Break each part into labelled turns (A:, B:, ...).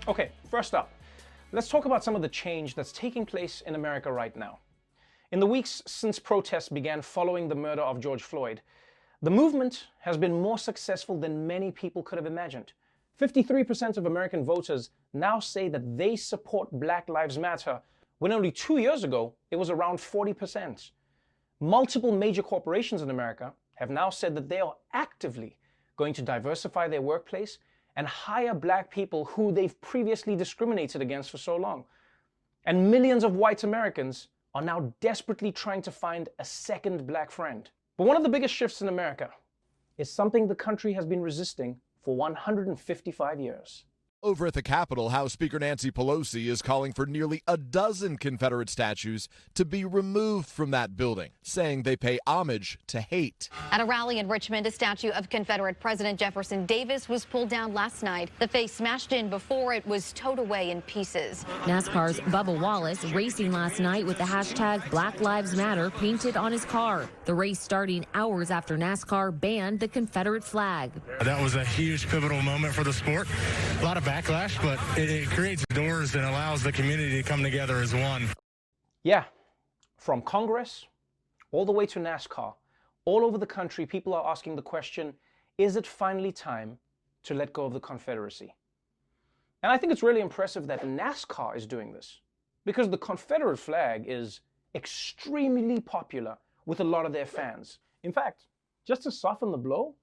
A: Okay, first up, let's talk about some of the change that's taking place in America right now. In the weeks since protests began following the murder of George Floyd, the movement has been more successful than many people could have imagined. 53% of American voters now say that they support Black Lives Matter, when only 2 years ago, it was around 40%. Multiple major corporations in America have now said that they are actively going to diversify their workplace and hire black people who they've previously discriminated against for so long. And millions of white Americans are now desperately trying to find a second black friend. But one of the biggest shifts in America is something the country has been resisting for 155 years.
B: Over at the Capitol, House Speaker Nancy Pelosi is calling for nearly a dozen Confederate statues to be removed from that building, saying they pay homage to hate.
C: At a rally in Richmond, a statue of Confederate President Jefferson Davis was pulled down last night. The face smashed in before it was towed away in pieces.
D: NASCAR's Bubba Wallace racing last night with the hashtag Black Lives Matter painted on his car. The race starting hours after NASCAR banned the Confederate flag.
E: That was a huge pivotal moment for the sport. A lot of backlash, but it creates doors and allows the community to come together as one.
A: Yeah, from Congress all the way to NASCAR, all over the country, people are asking the question, is it finally time to let go of the Confederacy? And I think it's really impressive that NASCAR is doing this, because the Confederate flag is extremely popular with a lot of their fans. In fact, just to soften the blow,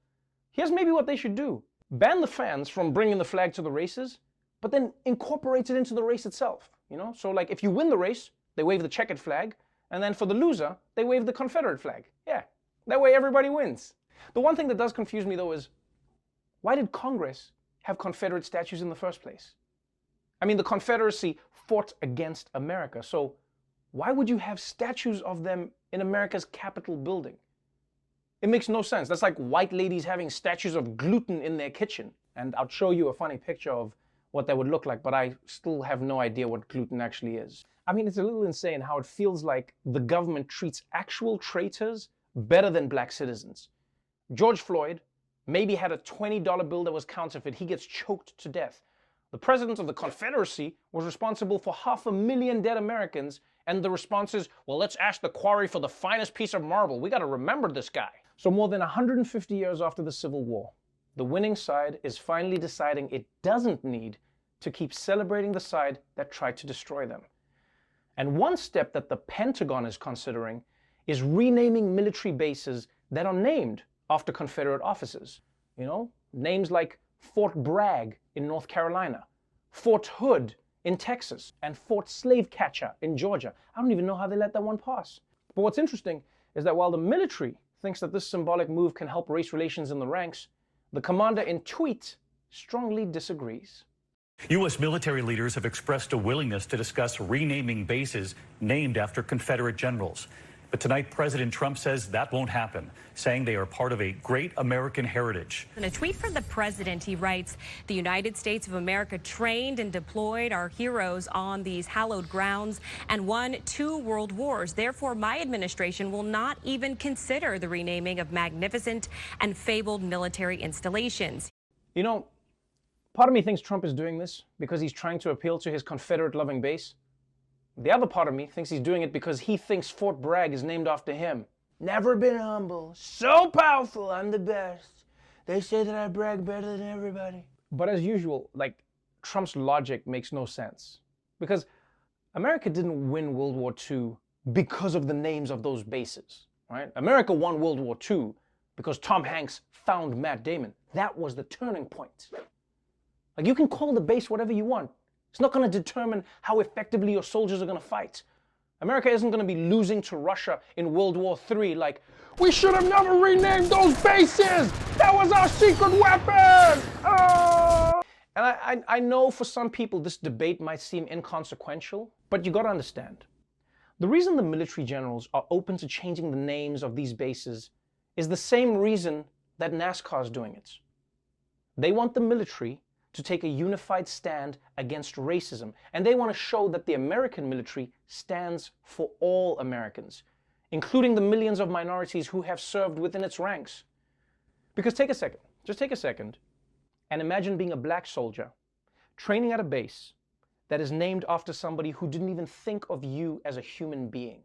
A: here's maybe what they should do. Ban the fans from bringing the flag to the races, but then incorporate it into the race itself, you know? So like if you win the race, they wave the checkered flag, and then for the loser, they wave the Confederate flag. Yeah, that way everybody wins. The one thing that does confuse me though is, why did Congress have Confederate statues in the first place? I mean, the Confederacy fought against America, so why would you have statues of them in America's Capitol building? It makes no sense. That's like white ladies having statues of gluten in their kitchen. And I'll show you a funny picture of what that would look like, but I still have no idea what gluten actually is. I mean, it's a little insane how it feels like the government treats actual traitors better than black citizens. George Floyd maybe had a $20 bill that was counterfeit. He gets choked to death. The president of the Confederacy was responsible for 500,000 dead Americans, and the response is, well, let's ask the quarry for the finest piece of marble. We got to remember this guy. So more than 150 years after the Civil War, the winning side is finally deciding it doesn't need to keep celebrating the side that tried to destroy them. And one step that the Pentagon is considering is renaming military bases that are named after Confederate officers. You know, names like Fort Bragg in North Carolina, Fort Hood in Texas, and Fort Slavecatcher in Georgia. I don't even know how they let that one pass. But what's interesting is that while the military thinks that this symbolic move can help race relations in the ranks, the commander in tweet strongly disagrees.
F: U.S. military leaders have expressed a willingness to discuss renaming bases named after Confederate generals. But tonight, President Trump says that won't happen, saying they are part of a great American heritage.
G: In a tweet from the president, he writes, "The United States of America trained and deployed our heroes on these hallowed grounds and won 2 world wars. Therefore, my administration will not even consider the renaming of magnificent and fabled military installations."
A: You know, part of me thinks Trump is doing this because he's trying to appeal to his Confederate-loving base. The other part of me thinks he's doing it because he thinks Fort Bragg is named after him. Never been humble, so powerful, I'm the best. They say that I brag better than everybody. But as usual, like, Trump's logic makes no sense. Because America didn't win World War II because of the names of those bases, right? America won World War II because Tom Hanks found Matt Damon. That was the turning point. Like, you can call the base whatever you want. It's not going to determine how effectively your soldiers are going to fight. America isn't going to be losing to Russia in World War III like, we should have never renamed those bases! That was our secret weapon! Oh! And I know for some people this debate might seem inconsequential, but you got to understand. The reason the military generals are open to changing the names of these bases is the same reason that NASCAR is doing it. They want the military to take a unified stand against racism. And they want to show that the American military stands for all Americans, including the millions of minorities who have served within its ranks. Because take a second, just take a second, and imagine being a black soldier training at a base that is named after somebody who didn't even think of you as a human being.